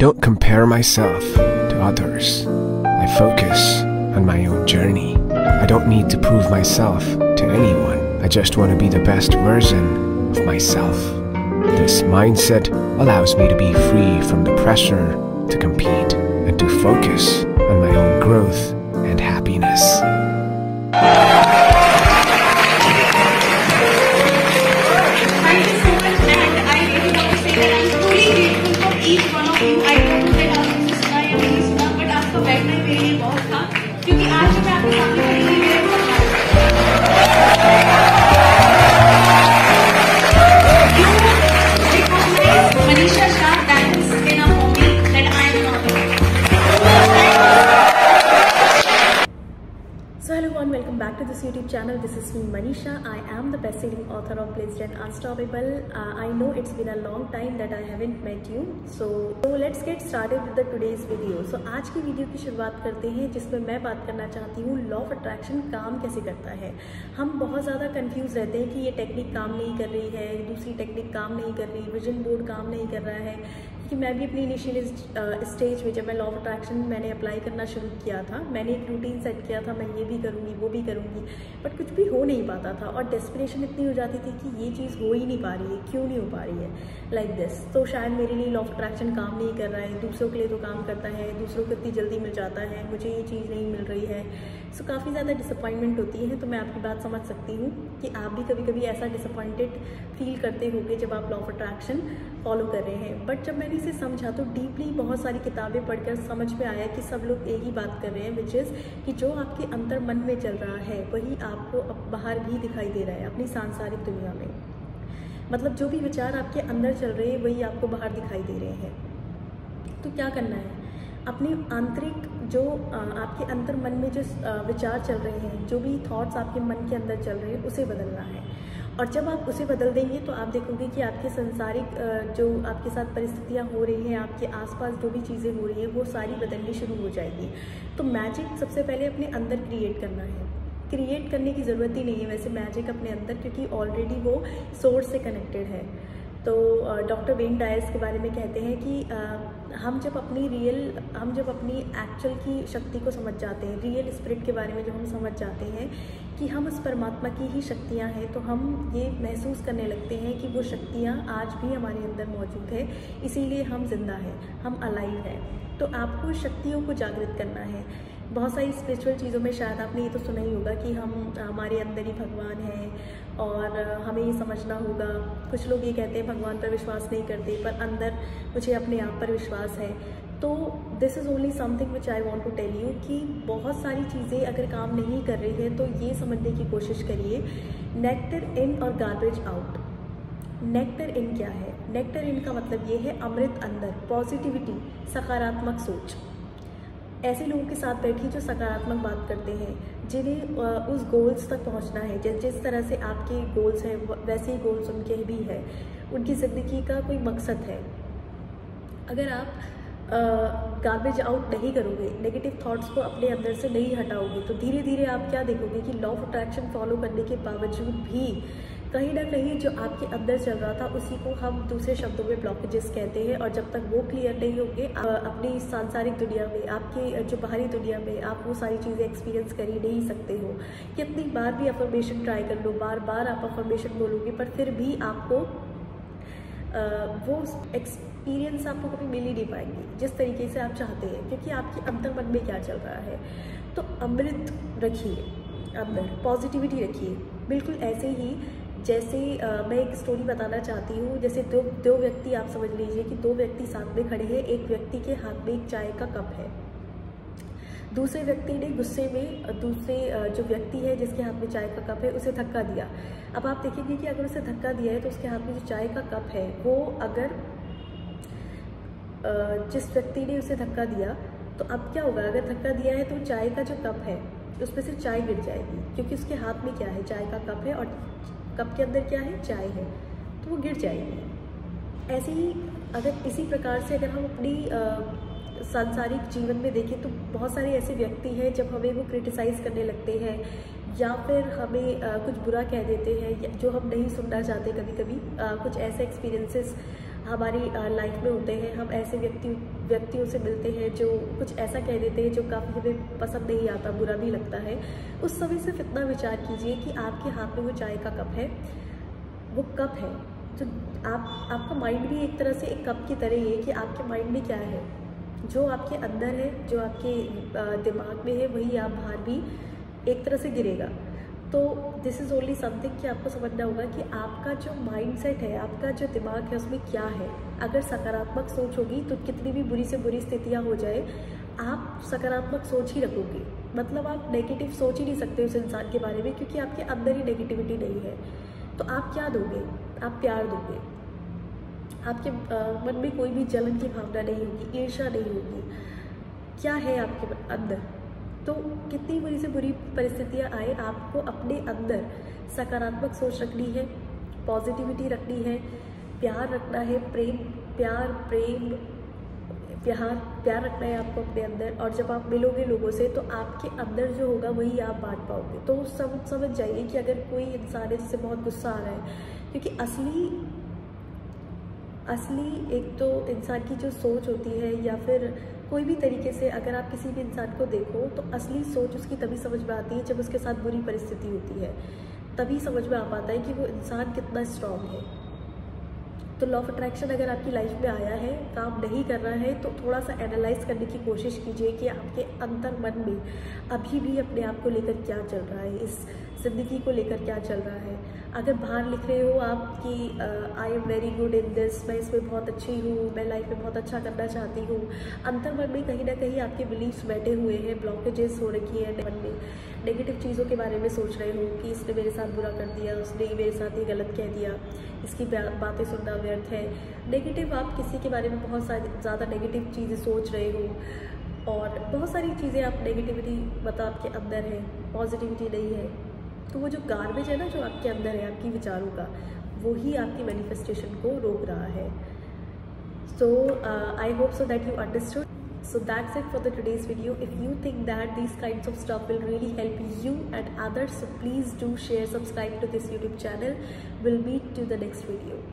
don't compare myself to others. I focus on my own journey. I don't need to prove myself to anyone. I just want to be the best version of myself. This mindset allows me to be free from the pressure to compete and to focus on my own growth and happiness. Thank you so much, and I really want to say that I'm truly grateful for each one of you. I don't know that आपने सुना या नहीं सुना, but आपका बैठना मेरे लिए बहुत था, क्योंकि आज मैं आपके सामने खड़ी हुई मेरे बहुत Manisha Shah, that is enough for me that I am not. So hello everyone, welcome back to this YouTube channel. This is me Manisha. I am the best-selling author of Blessed and Unstoppable. I know it's been a long time that I haven't met you. So let's get started with the today's video. So आज की video की शुरुआत करते हैं, जिसमें मैं बात करना चाहती हूँ लॉ ऑफ अट्रैक्शन काम कैसे करता है। हम बहुत ज़्यादा कंफ्यूज रहते हैं कि ये टेक्निक काम नहीं कर रही है, दूसरी टेक्निक काम नहीं कर रही, विजन बोर्ड काम नहीं कर रहा है। क्योंकि मैं भी अपनी इनिशियल स्टेज में जब मैं लॉ ऑफ अट्रैक्शन मैंने अप्लाई करना शुरू किया था, मैंने एक रूटीन सेट किया था, मैं ये भी करूँगी वो भी करूँगी, बट कुछ भी हो नहीं पाता था और डेस्परेशन इतनी हो जाती थी कि ये चीज़ हो ही नहीं पा रही है, क्यों नहीं हो पा रही है लाइक दिस। तो शायद मेरे लिए लॉ ऑफ अट्रैक्शन काम नहीं कर रहा है, दूसरों के लिए तो काम करता है, दूसरों को इतनी जल्दी मिल जाता है, मुझे ये चीज़ नहीं मिल रही है। सो काफ़ी ज़्यादा डिसअपॉइंटमेंट होती है। तो मैं आपकी बात समझ सकती हूँ कि आप भी कभी कभी ऐसा डिसअपॉइंटेड फील करते होंगे जब आप लॉ ऑफ अट्रैक्शन फॉलो कर रहे हैं। बट जब मैंने इसे समझा तो डीपली बहुत सारी किताबें पढ़कर समझ में आया कि सब लोग एक ही बात कर रहे हैं, विच इज़ कि जो आपके अंदर मन में चल रहा है वही आपको अब बाहर भी दिखाई दे रहा है अपनी सांसारिक दुनिया में। मतलब जो भी विचार आपके अंदर चल रहे हैं वही आपको बाहर दिखाई दे रहे हैं। तो क्या करना है, अपनी आंतरिक जो आपके अंतर मन में जो विचार चल रहे हैं, जो भी थॉट्स आपके मन के अंदर चल रहे हैं, उसे बदलना है। और जब आप उसे बदल देंगे तो आप देखोगे कि आपके संसारिक जो आपके साथ परिस्थितियाँ हो रही हैं, आपके आसपास जो भी चीज़ें हो रही हैं, वो सारी बदलनी शुरू हो जाएगी। तो मैजिक सबसे पहले अपने अंदर क्रिएट करना है। क्रिएट करने की ज़रूरत ही नहीं है वैसे मैजिक अपने अंदर, क्योंकि ऑलरेडी वो सोर्स से कनेक्टेड है। तो डॉक्टर वेन डायर्स के बारे में कहते हैं कि हम जब अपनी एक्चुअल की शक्ति को समझ जाते हैं, रियल स्पिरिट के बारे में जब हम समझ जाते हैं कि हम उस परमात्मा की ही शक्तियाँ हैं, तो हम ये महसूस करने लगते हैं कि वो शक्तियाँ आज भी हमारे अंदर मौजूद है, इसीलिए हम जिंदा हैं, हम अलाइव हैं। तो आपको शक्तियों को जागृत करना है। बहुत सारी स्पिरिचुअल चीज़ों में शायद आपने ये तो सुना ही होगा कि हमारे अंदर ही भगवान है और हमें ये समझना होगा। कुछ लोग ये कहते हैं भगवान पर विश्वास नहीं करते, पर अंदर मुझे अपने आप पर विश्वास है। तो this is only something which I want to tell you कि बहुत सारी चीज़ें अगर काम नहीं कर रही है तो ये समझने की कोशिश करिए नेक्टर इन और गार्बेज आउट। नेक्टर इन क्या है? नेक्टर इन का मतलब ये है अमृत अंदर, पॉजिटिविटी, सकारात्मक सोच। ऐसे लोगों के साथ बैठिए जो सकारात्मक बात करते हैं, जिन्हें उस गोल्स तक पहुंचना है। जिस तरह से आपके गोल्स हैं वैसे ही गोल्स उनके भी है, उनकी ज़िंदगी का कोई मकसद है। अगर आप गार्बेज आउट नहीं करोगे, नेगेटिव थॉट्स को अपने अंदर से नहीं हटाओगे, तो धीरे धीरे आप क्या देखोगे कि लॉ ऑफ अट्रैक्शन फॉलो करने के बावजूद भी कहीं ना कहीं जो आपके अंदर चल रहा था उसी को हम दूसरे शब्दों में ब्लॉकेजेस कहते हैं। और जब तक वो क्लियर नहीं होंगे अपनी सांसारिक दुनिया में, आपके जो बाहरी दुनिया में आप वो सारी चीज़ें एक्सपीरियंस कर ही नहीं सकते हो। कितनी बार भी अफर्मेशन ट्राई कर लो, बार बार आप अफर्मेशन बोलोगे, पर फिर भी आपको वो एक्सपीरियंस आपको कभी मिल ही नहीं पाएंगी जिस तरीके से आप चाहते हैं, क्योंकि आपके अंतर मन में क्या चल रहा है। तो अमृत रखिए अंदर, पॉजिटिविटी रखिए। बिल्कुल ऐसे ही जैसे मैं एक स्टोरी बताना चाहती हूँ। जैसे दो व्यक्ति, आप समझ लीजिए कि दो व्यक्ति साथ में खड़े हैं। एक व्यक्ति के हाथ में एक चाय का कप है, दूसरे व्यक्ति ने गुस्से में दूसरे जो व्यक्ति है जिसके हाथ में चाय का कप है उसे धक्का दिया। अब आप देखेंगे कि अगर उसे धक्का दिया है तो उसके हाथ में जो चाय का कप है वो अगर जिस व्यक्ति ने उसे धक्का दिया तो अब क्या होगा, अगर धक्का दिया है तो चाय का जो कप है उसमें से चाय गिर जाएगी, क्योंकि उसके हाथ में क्या है, चाय का कप है और कप के अंदर क्या है, चाय है, तो वो गिर जाएगी। ऐसे ही अगर इसी प्रकार से अगर हम अपनी सांसारिक जीवन में देखें तो बहुत सारे ऐसे व्यक्ति हैं जब हमें वो क्रिटिसाइज़ करने लगते हैं या फिर हमें कुछ बुरा कह देते हैं जो हम नहीं सुनना चाहते। कभी कभी कुछ ऐसे एक्सपीरियंसेस हमारी लाइफ में होते हैं, हम ऐसे व्यक्तियों से मिलते हैं जो कुछ ऐसा कह देते हैं जो काफ़ी हमें पसंद नहीं आता, बुरा भी लगता है। उस समय सिर्फ इतना विचार कीजिए कि आपके हाथ में वो चाय का कप है, वो कप है जो आपका माइंड भी एक तरह से एक कप की तरह ही है कि आपके माइंड में क्या है, जो आपके अंदर है, जो आपके दिमाग में है, वही आप बाहर भी एक तरह से गिरेगा। तो दिस इज़ ओनली समथिंग कि आपको समझना होगा कि आपका जो माइंडसेट है, आपका जो दिमाग है, उसमें क्या है। अगर सकारात्मक सोच होगी तो कितनी भी बुरी से बुरी स्थितियाँ हो जाए, आप सकारात्मक सोच ही रखोगे। मतलब आप नेगेटिव सोच ही नहीं सकते उस इंसान के बारे में, क्योंकि आपके अंदर ही नेगेटिविटी नहीं है। तो आप क्या दोगे? आप प्यार दोगे। आपके मन में कोई भी जलन की भावना नहीं होगी, ईर्ष्या नहीं होगी। क्या है आपके अंदर? तो कितनी बुरी से बुरी परिस्थितियाँ आए, आपको अपने अंदर सकारात्मक सोच रखनी है, पॉजिटिविटी रखनी है, प्यार रखना है, प्यार रखना है आपको अपने अंदर। और जब आप मिलोगे लोगों से तो आपके अंदर जो होगा वही आप बांट पाओगे। तो समझ जाइए कि अगर कोई इंसान है जिससे बहुत गुस्सा आ रहा है, क्योंकि असली एक तो इंसान की जो सोच होती है, या फिर कोई भी तरीके से अगर आप किसी भी इंसान को देखो तो असली सोच उसकी तभी समझ में आती है जब उसके साथ बुरी परिस्थिति होती है, तभी समझ में आ पाता है कि वो इंसान कितना स्ट्रांग है। तो लॉ ऑफ अट्रैक्शन अगर आपकी लाइफ में आया है, काम नहीं कर रहा है, तो थोड़ा सा एनालाइज करने की कोशिश कीजिए कि आपके अंतर मन में अभी भी अपने आप को लेकर क्या चल रहा है, इस ज़िंदगी को लेकर क्या चल रहा है। अगर बाहर लिख रहे हो आप कि I am very good in this, मैं इसमें बहुत अच्छी हूँ, मैं लाइफ में बहुत अच्छा करना चाहती हूँ, अंतर मन में कहीं ना कहीं आपके बिलीव्स बैठे हुए हैं, ब्लॉकेजेस हो रखी है मन में, नेगेटिव चीज़ों के बारे में सोच रहे हो कि इसने मेरे साथ बुरा कर दिया, उसने मेरे साथ ये गलत कह दिया, इसकी बातें सुनना व्यर्थ है। नेगेटिव आप किसी के बारे में बहुत सारी ज़्यादा नेगेटिव चीज़ें सोच रहे हो, और बहुत सारी चीज़ें आप नेगेटिविटी मतलब आपके अंदर है, पॉजिटिविटी नहीं है। तो वो जो गार्बेज है ना जो आपके अंदर है, आपकी विचारों का, वो ही आपकी मैनिफेस्टेशन को रोक रहा है। So I hope so that you understood. So that's it for the today's video. If you think that these kinds of stuff will really help you and others, so please do share, subscribe to this YouTube channel. We'll meet to the next video.